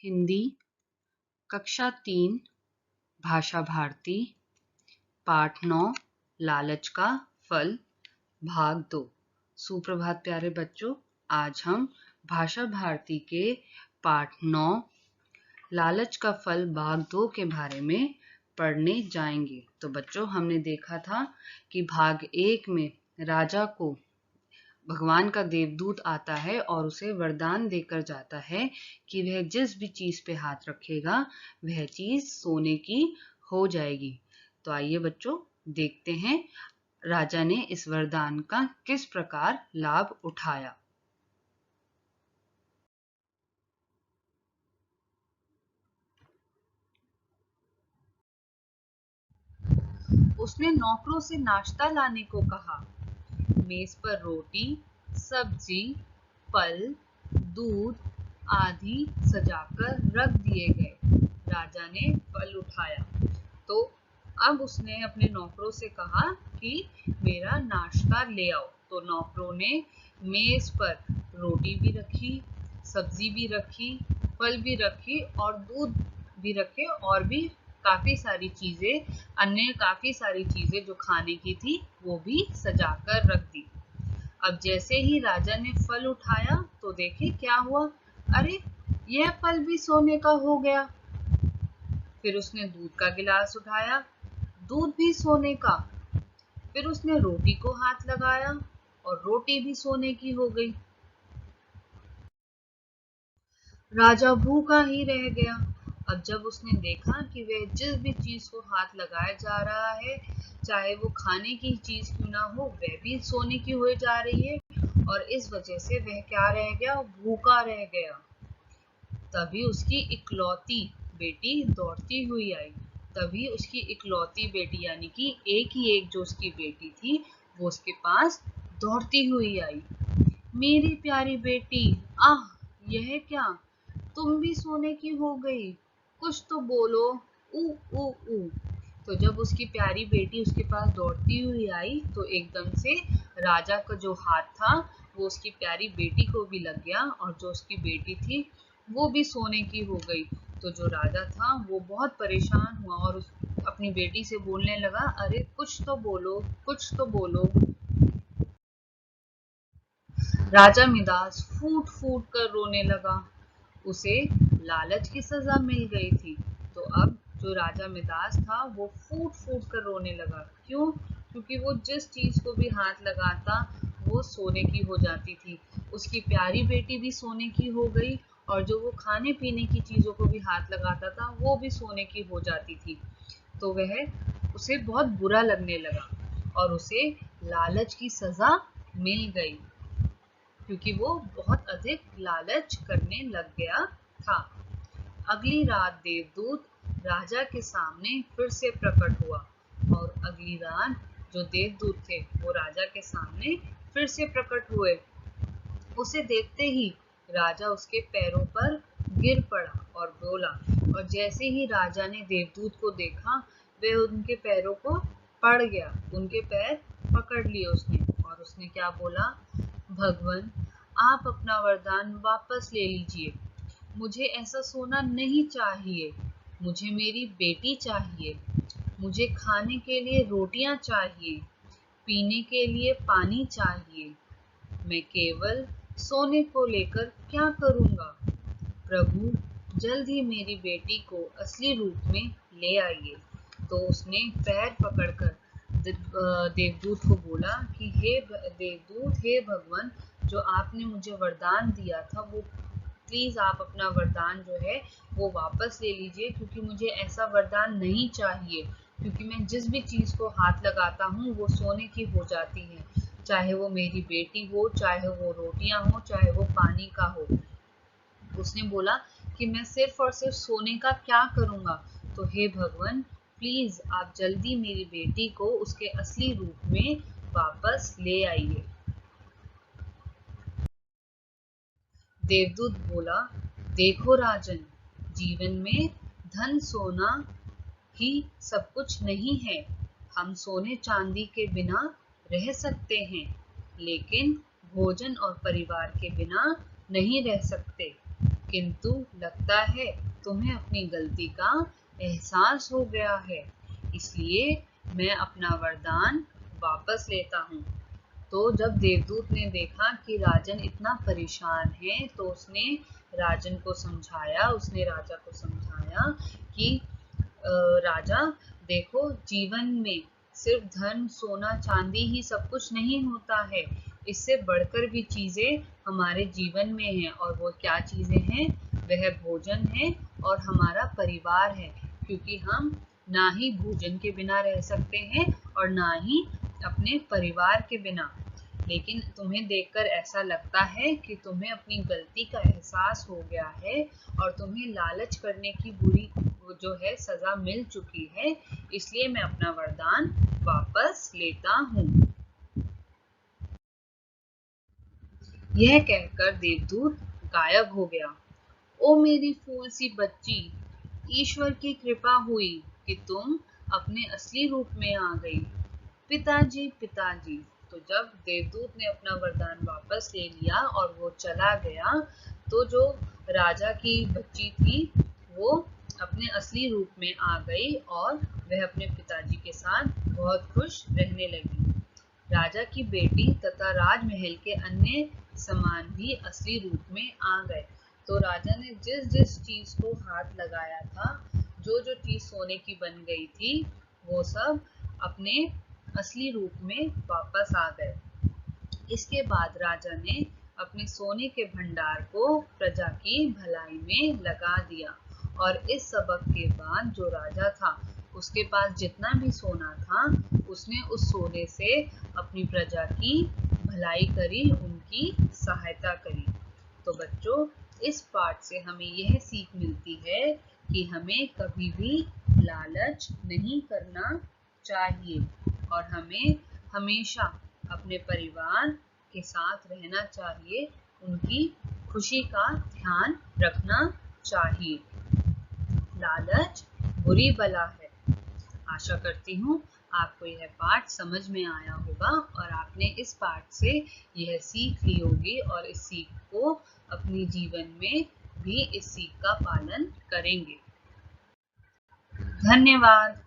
हिंदी कक्षा 3 भाषा भारती पाठ 9 लालच का फल भाग 2। सुप्रभात प्यारे बच्चों, आज हम भाषा भारती के पाठ 9 लालच का फल भाग 2 के बारे में पढ़ने जाएंगे। तो बच्चों, हमने देखा था कि भाग 1 में राजा को भगवान का देवदूत आता है और उसे वरदान देकर जाता है कि वह जिस भी चीज पे हाथ रखेगा वह चीज सोने की हो जाएगी। तो आइए बच्चों, देखते हैं राजा ने इस वरदान का किस प्रकार लाभ उठाया। उसने नौकरों से नाश्ता लाने को कहा। मेज पर रोटी, सब्जी, फल, दूध आदि सजाकर रख दिए गए। राजा ने फल उठाया तो अब उसने अपने नौकरों से कहा कि मेरा नाश्ता ले आओ। तो नौकरों ने मेज पर रोटी भी रखी, सब्जी भी रखी, फल भी रखी और दूध भी रखे और भी काफी सारी चीजें जो खाने की थी वो भी सजाकर रख दी। अब जैसे ही राजा ने फल उठाया तो देखे क्या हुआ। अरे, यह फल भी सोने का हो गया। फिर उसने दूध का गिलास उठाया, दूध भी सोने का। फिर उसने रोटी को हाथ लगाया और रोटी भी सोने की हो गई। राजा भूखा ही रह गया। अब जब उसने देखा कि वह जिस भी चीज को हाथ लगाया जा रहा है, चाहे वो खाने की चीज क्यों ना हो, वह भी सोने की हो जा रही है और इस वजह से वह क्या रह गया, भूखा रह गया। तभी उसकी इकलौती बेटी दौड़ती हुई आई। तभी उसकी इकलौती बेटी यानी कि एक ही एक जो उसकी बेटी थी वो उसके पास दौड़ती हुई आई। मेरी प्यारी बेटी, आह, यह क्या, तुम भी सोने की हो गई, कुछ तो बोलो, ऊ ऊ ऊ। तो जब उसकी प्यारी बेटी उसके पास दौड़ती हुई आई तो एकदम से राजा का जो हाथ था वो उसकी प्यारी बेटी को भी लग गया और जो उसकी बेटी थी वो भी सोने की हो गई। तो जो राजा था वो बहुत परेशान हुआ और अपनी बेटी से बोलने लगा, अरे कुछ तो बोलो, कुछ तो बोलो। राजा मिदास फूट फूट कर रोने लगा। उसे लालच की सजा मिल गई थी। तो अब जो राजा मिदास था वो फूट फूट कर रोने लगा। क्यों? क्योंकि वो जिस चीज को भी हाथ लगाता वो सोने की हो जाती थी। उसकी प्यारी बेटी भी सोने की हो गई और जो वो खाने पीने की चीजों को भी हाथ लगाता था वो भी सोने की हो जाती थी। तो उसे बहुत बुरा लगने लगा और उसे लालच की सजा मिल गई क्योंकि वो बहुत अधिक लालच करने लग गया था। अगली रात देवदूत राजा के सामने फिर से प्रकट हुआ और अगली रात जो देवदूत थे वो राजा के सामने फिर से प्रकट हुए। उसे देखते ही राजा उसके पैरों पर गिर पड़ा और बोला। और जैसे ही राजा ने देवदूत को देखा वह उनके पैरों को पड़ गया, उनके पैर पकड़ लिए उसने और उसने क्या बोला, भगवान, आप अपना वरदान वापस ले लीजिए। मुझे ऐसा सोना नहीं चाहिए, मुझे मेरी बेटी चाहिए। मुझे खाने के लिए रोटियां चाहिए, पीने के लिए पानी चाहिए। मैं केवल सोने को लेकर क्या करूंगा। प्रभु, जल्द ही मेरी बेटी को असली रूप में ले आइए। तो उसने पैर पकड़कर देवदूत को बोला कि हे देवदूत, हे भगवान, जो आपने मुझे वरदान दिया था वो प्लीज आप अपना वरदान जो है वो वापस ले लीजिए, क्योंकि मुझे ऐसा वरदान नहीं चाहिए। क्योंकि मैं जिस भी चीज को हाथ लगाता हूँ वो सोने की हो जाती है, चाहे वो मेरी बेटी हो, चाहे वो रोटियां हो, चाहे वो पानी का हो। उसने बोला कि मैं सिर्फ और सिर्फ सोने का क्या करूंगा। तो हे भगवान, प्लीज आप जल्दी मेरी बेटी को उसके असली रूप में वापस ले आइए। देवदूत बोला, देखो राजन, जीवन में धन सोना ही सब कुछ नहीं है। हम सोने चांदी के बिना रह सकते हैं, लेकिन भोजन और परिवार के बिना नहीं रह सकते। किंतु लगता है तुम्हें अपनी गलती का एहसास हो गया है, इसलिए मैं अपना वरदान वापस लेता हूँ। तो जब देवदूत ने देखा कि राजन इतना परेशान है तो उसने राजन को समझाया, उसने राजा को समझाया कि राजा देखो, जीवन में सिर्फ धन सोना चांदी ही सब कुछ नहीं होता है, इससे बढ़कर भी चीजें हमारे जीवन में हैं। और वो क्या चीजें हैं? वह भोजन है और हमारा परिवार है, क्योंकि हम ना ही भोजन के बिना रह सकते हैं और ना ही अपने परिवार के बिना। लेकिन तुम्हें देखकर ऐसा लगता है कि तुम्हें अपनी गलती का एहसास हो गया है और तुम्हें लालच करने की बुरी जो है सजा मिल चुकी है, इसलिए मैं अपना वरदान वापस लेता हूँ। यह कहकर देवदूत गायब हो गया। ओ मेरी फूल सी बच्ची, ईश्वर की कृपा हुई कि तुम अपने असली रूप में आ गई। पिताजी पिताजी। तो जब देवदूत ने अपना वरदान वापस ले लिया और वो चला गया, तो जो राजा की बच्ची थी वो अपने असली रूप में आ गई और वह अपने पिताजी के साथ बहुत खुश रहने लगी। राजा की बेटी तथा राजमहल के अन्य सामान भी असली रूप में आ गए। तो राजा ने जिस जिस चीज को हाथ लगाया था, जो जो चीज सोने की बन गई थी, वो सब अपने असली रूप में वापस आ गए। इसके बाद राजा ने अपने सोने के भंडार को प्रजा की भलाई में लगा दिया। और इस सबक के बाद जो राजा था, उसके पास जितना भी सोना था, उसने उस सोने से अपनी प्रजा की भलाई करी, उनकी सहायता करी। तो बच्चों, इस पाठ से हमें यह सीख मिलती है कि हमें कभी भी लालच नहीं करना चाहिए और हमें हमेशा अपने परिवार के साथ रहना चाहिए, उनकी खुशी का ध्यान रखना चाहिए। लालच बुरी बला है। आशा करती हूँ आपको यह पाठ समझ में आया होगा और आपने इस पाठ से यह सीख ली होगी और इस सीख को अपने जीवन में भी इस सीख का पालन करेंगे। धन्यवाद।